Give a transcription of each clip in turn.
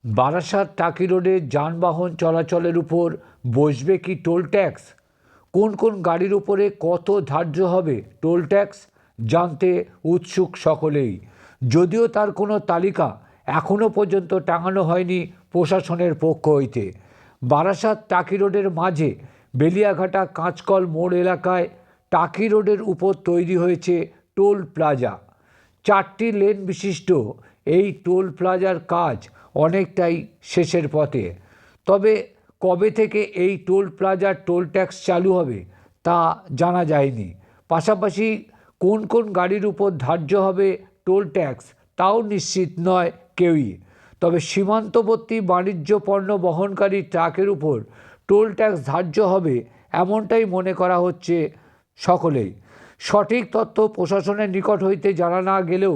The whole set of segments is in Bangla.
বারাসাত টাকি রোডে যানবাহন চলাচলের উপর বসবে কি টোল ট্যাক্স? কোন কোন গাড়ির উপরে কত ধার্য হবে টোল ট্যাক্স জানতে উৎসুক সকলেই। যদিও তার কোনো তালিকা এখনও পর্যন্ত টাঙানো হয়নি প্রশাসনের পক্ষ হইতে। বারাসাত টাকি রোডের মাঝে বেলিয়াঘাটা কাঁচকল মোড় এলাকায় টাকি রোডের উপর তৈরি হয়েছে টোল প্লাজা। 4টি লেন বিশিষ্ট এই টোল প্লাজার কাজ অনেকটাই শেষের পথে। তবে কবে থেকে এই টোল প্লাজার টোল ট্যাক্স চালু হবে তা জানা যায়নি। পাশাপাশি কোন কোন গাড়ির উপর ধার্য হবে টোল ট্যাক্স তাও নিশ্চিত নয় কেউই। তবে সীমান্তবর্তী বাণিজ্য পণ্য বহনকারী ট্রাকের উপর টোল ট্যাক্স ধার্য হবে এমনটাই মনে করা হচ্ছে সকলেই। সঠিক তথ্য প্রশাসনের নিকট হইতে জানা না গেলেও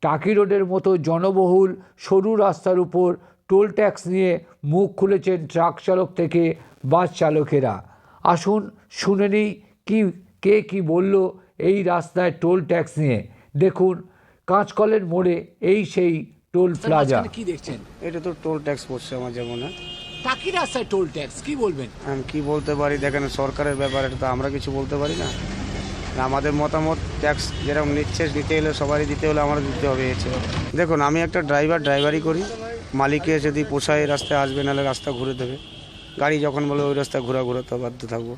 টাকি রোডের মতো জনবহুল সরু রাস্তার উপর টোল ট্যাক্স নিয়ে মুখ খুলেছেন ট্রাক চালক থেকে বাস চালকেরা। আসুন শুনে নিই কে কি বলল এই রাস্তায় টোল ট্যাক্স নিয়ে। দেখুন, কাঁচকলের মোড়ে এই সেই টোল প্লাজা। কি দেখছেন? এটা তো টোল ট্যাক্স পড়ছে আমার যেমন। টাকি রাস্তায় টোল ট্যাক্স কি বলবেন? আমি কি বলতে পারি, দেখেন সরকারের ব্যাপারে তো আমরা কিছু বলতে পারি না। আমাদের মতামত, ট্যাক্স যেরকম নিতে হলে সবারই দিতে হলে আমারও দিতে হবে। দেখুন, আমি একটা ড্রাইভারি করি। মালিকে যদি পোষায় রাস্তায় আসবে, নাহলে রাস্তা ঘুরে দেবে। গাড়ি যখন বলে ওই রাস্তায় ঘোরাতে বাধ্য থাকবো।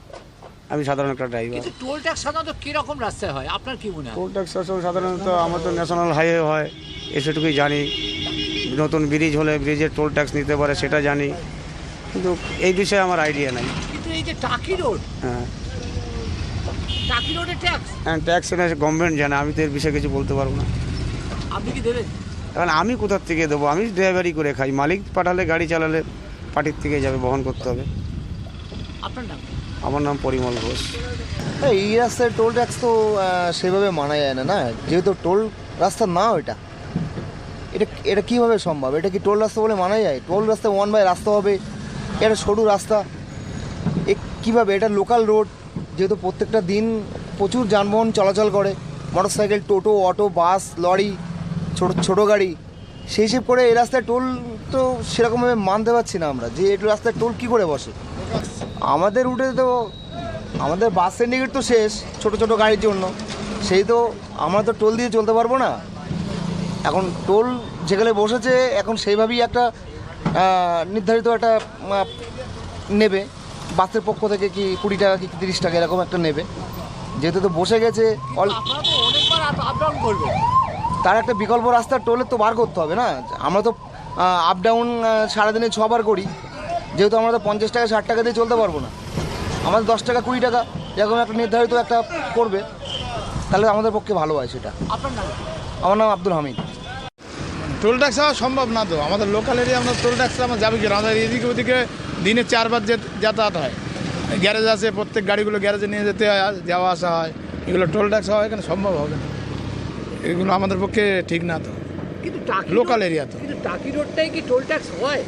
আমি সাধারণ একটা ড্রাইভার। টোল ট্যাক্স সাধারণত কিরকম রাস্তায় হয় আপনার কি মনে হয়? টোল ট্যাক্স সাধারণত আমার তো ন্যাশনাল হাইওয়ে হয়, এসেটুকুই জানি। নতুন ব্রিজ হলে ব্রিজের টোল ট্যাক্স নিতে পারে সেটা জানি, কিন্তু এই বিষয়ে আমার আইডিয়া নাই। কিন্তু এই যে টাকি রোড, টাকি রোডে ট্যাক্স ট্যাক্স গভর্নমেন্ট জানে, আমি তো এর বিষয়ে কিছু বলতে পারবো না। আপনি কি দেবেন? কারণ আমি কোথার থেকে দেবো? আমি ড্রাইভারি করে খাই। মালিক পাঠালে, গাড়ি চালালে পার্টির থেকে যাবে, বহন করতে হবে। আপনার নাম? আমার নাম পরিমল ঘোষ। এই রাস্তায় টোল ট্যাক্স তো সেভাবে মানা যায় না, না, যেহেতু টোল রাস্তা না ওইটা। এটা কীভাবে সম্ভব? এটা কি টোল রাস্তা বলে মানা যায়? টোল রাস্তা ওয়ান বাই রাস্তা হবে, এটা সরু রাস্তা, এ কীভাবে? এটা লোকাল রোড, যেহেতু প্রত্যেকটা দিন প্রচুর যানবাহন চলাচল করে, মোটরসাইকেল, টোটো, অটো, বাস, লরি, ছোটো গাড়ি। সেই হিসেব করে এই রাস্তায় টোল তো সেরকমভাবে মানতে পারছি না আমরা, যে এই রাস্তায় টোল কী করে বসে। আমাদের রুটে তো আমাদের বাস সিন্ডিকেট তো শেষ ছোটো গাড়ির জন্য, সেই তো আমরা তো টোল দিয়ে চলতে পারবো না। এখন টোল যেখানে বসেছে এখন সেইভাবেই একটা নির্ধারিত একটা নেবে বাসের পক্ষ থেকে, কি 20 টাকা কি 30 টাকা এরকম একটা নেবে, যেহেতু তো বসে গেছে। তার একটা বিকল্প রাস্তার টোলের তো বার করতে হবে না। আমরা তো আপ ডাউন সারাদিনে 6 বার করি, যেহেতু আমরা তো 50 টাকা 60 টাকা দিয়ে চলতে পারবো না। আমাদের 10 টাকা 20 টাকা এরকম একটা নির্ধারিত একটা করবে, তাহলে আমাদের পক্ষে ভালো হয় সেটা। আপনার নাম? আমার নাম আব্দুল হামিদ। টোল ট্যাক্স হওয়া সম্ভব না তো। আমাদের লোকাল এরিয়া আমরা টোল ট্যাক্স আমার যাবে কি? আমাদের এদিকে ওদিকে দিনে 4 বার যাতায়াত হয়। গ্যারেজ আছে, প্রত্যেক গাড়িগুলো গ্যারেজে নিয়ে যেতে হয়, যাওয়া আসা হয়। এগুলো টোল ট্যাক্স হওয়া এখানে সম্ভব হবে না। এগুলো আমাদের পক্ষে ঠিক না তো। কিন্তু লোকাল এরিয়া তো। কিন্তু টাকি রোডটাই কি টোল ট্যাক্স হয়?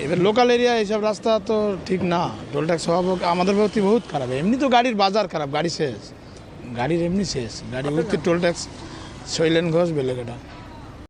এবার লোকাল এরিয়া এইসব রাস্তা তো ঠিক না। টোল ট্যাক্স হওয়া আমাদের প্রতি বহুত খারাপ। এমনি তো গাড়ির বাজার খারাপ, গাড়ি শেষ, গাড়ির এমনি শেষ। গাড়ি ভর্তি টোল ট্যাক্স। শৈলেন ঘোষ, বেলেঘাটা।